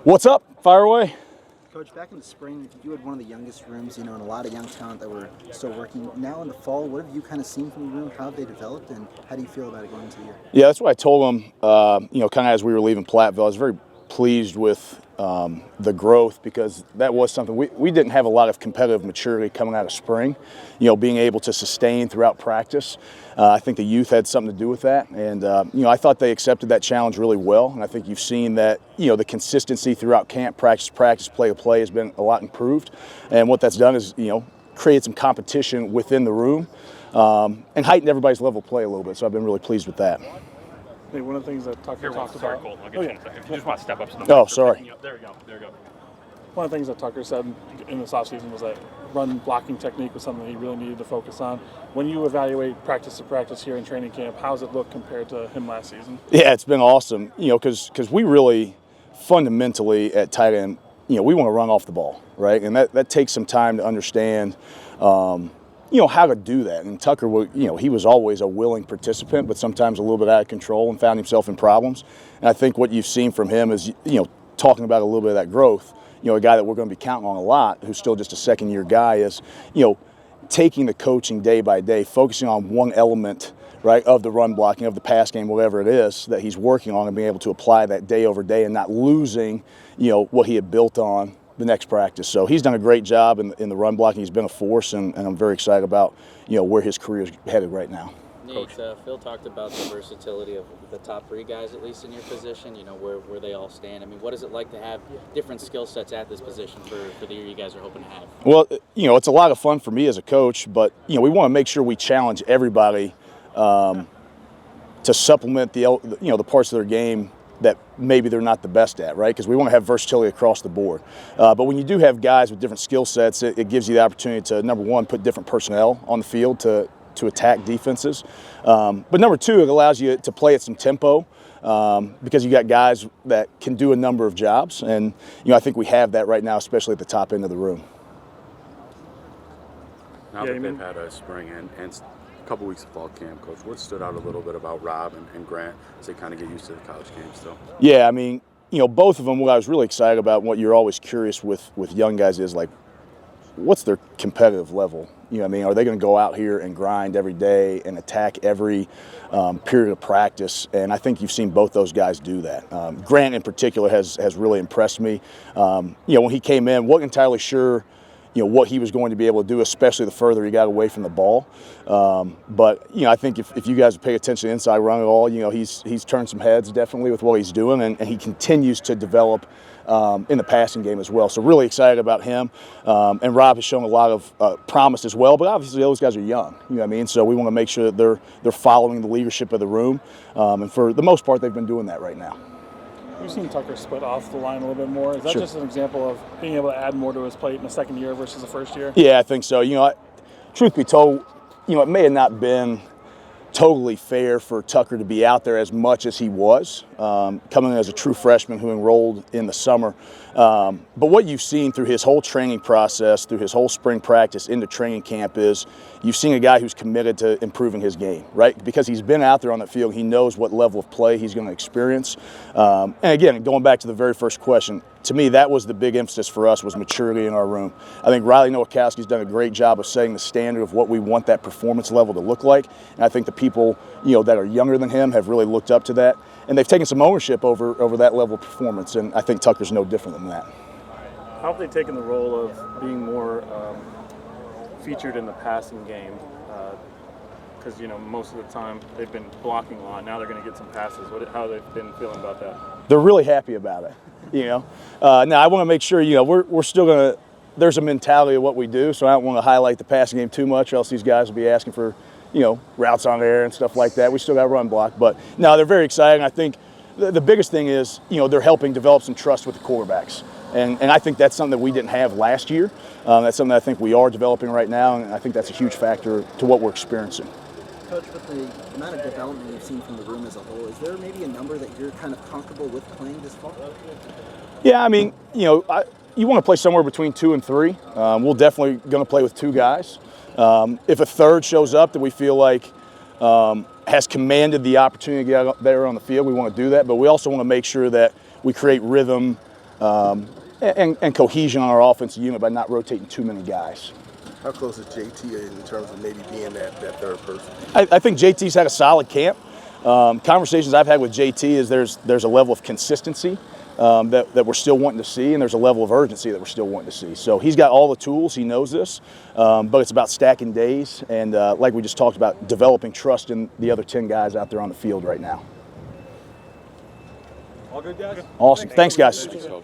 What's up? Fire away. Coach, back in the spring, you had one of the youngest rooms, and a lot of young talent that were still working. Now in the fall, what have you kind of seen from the room? How have they developed, and how do you feel about it going into the year? Yeah, that's what I told them, kind of as we were leaving Platteville. I was very pleased with the growth, because that was something we didn't have a lot of competitive maturity coming out of spring, being able to sustain throughout practice. I think the youth had something to do with that, and I thought they accepted that challenge really well, and I think you've seen that the consistency throughout camp, practice, play to play has been a lot improved, and what that's done is created some competition within the room and heightened everybody's level of play a little bit, so I've been really pleased with that. Hey, one of the things that Tucker talked about. Sorry, Colton, I'll get you in a second. If you just want to step up to the mic. Oh, sorry. There we go. One of the things that Tucker said in this offseason was that run blocking technique was something that he really needed to focus on. When you evaluate practice to practice here in training camp, how does it look compared to him last season? Yeah, it's been awesome, because we really fundamentally at tight end, we want to run off the ball, right? And that takes some time to understand how to do that. And Tucker, he was always a willing participant, but sometimes a little bit out of control and found himself in problems. And I think what you've seen from him is, talking about a little bit of that growth, a guy that we're going to be counting on a lot, who's still just a second-year guy, is, taking the coaching day by day, focusing on one element, right, of the run blocking, of the pass game, whatever it is that he's working on, and being able to apply that day over day and not losing, what he had built on the next practice. So he's done a great job in the run blocking. He's been a force, and I'm very excited about where his career is headed right now. Nate, Phil talked about the versatility of the top three guys, at least in your position, where they all stand. I mean, what is it like to have different skill sets at this position for the year you guys are hoping to have? Well, it's a lot of fun for me as a coach, but, we want to make sure we challenge everybody to supplement the parts of their game that maybe they're not the best at, right? Because we want to have versatility across the board. But when you do have guys with different skill sets, it gives you the opportunity to, number one, put different personnel on the field to attack defenses. But number two, it allows you to play at some tempo because you got guys that can do a number of jobs. And, I think we have that right now, especially at the top end of the room. Now that they've had a spring and a couple weeks of fall camp, Coach, what stood out a little bit about Rob and Grant as they kind of get used to the college game still? Yeah, I mean, both of them, what I was really excited about, and what you're always curious with young guys is, like, what's their competitive level? Are they going to go out here and grind every day and attack every period of practice? And I think you've seen both those guys do that. Grant in particular has really impressed me. When he came in, wasn't entirely sure what he was going to be able to do, especially the further he got away from the ball. But I think if you guys pay attention to inside run at all, he's turned some heads definitely with what he's doing, and he continues to develop in the passing game as well. So really excited about him. And Rob has shown a lot of promise as well, but obviously those guys are young, So we want to make sure that they're following the leadership of the room. And for the most part, they've been doing that right now. We've seen Tucker split off the line a little bit more. Is that just an example of being able to add more to his plate in the second year versus the first year? Yeah, I think so. Truth be told, it may have not been totally fair for Tucker to be out there as much as he was, coming in as a true freshman who enrolled in the summer. But what you've seen through his whole training process, through his whole spring practice into training camp, is you've seen a guy who's committed to improving his game, right? Because he's been out there on the field, he knows what level of play he's going to experience. And again, going back to the very first question, to me, that was the big emphasis for us, was maturity in our room. I think Riley Nowakowski's done a great job of setting the standard of what we want that performance level to look like. And I think the people, that are younger than him have really looked up to that. And they've taken some ownership over that level of performance. And I think Tucker's no different than that. How have they taken the role of being more featured in the passing game? Because, most of the time they've been blocking a lot. Now they're going to get some passes. How have they been feeling about that? They're really happy about it. Now I want to make sure, we're still going to, there's a mentality of what we do, so I don't want to highlight the passing game too much, or else these guys will be asking for, routes on air and stuff like that. We still got to run block. But no, they're very exciting. I think the biggest thing is, they're helping develop some trust with the quarterbacks. And I think that's something that we didn't have last year. That's something that I think we are developing right now, and I think that's a huge factor to what we're experiencing. Coach, with the amount of development you've seen from the room as a whole, is there maybe a number that you're kind of comfortable with playing this fall? Yeah, I mean, you want to play somewhere between 2 and 3. We're definitely going to play with 2 guys. If a third shows up that we feel like has commanded the opportunity to get out there on the field, we want to do that. But we also want to make sure that we create rhythm and cohesion on our offensive unit by not rotating too many guys. How close is JT in terms of maybe being that third person? I think JT's had a solid camp. Conversations I've had with JT is there's a level of consistency that we're still wanting to see, and there's a level of urgency that we're still wanting to see. So he's got all the tools, he knows this, but it's about stacking days and, like we just talked about, developing trust in the other 10 guys out there on the field right now. All good, guys? Awesome. Thanks, guys. Thanks, Coach.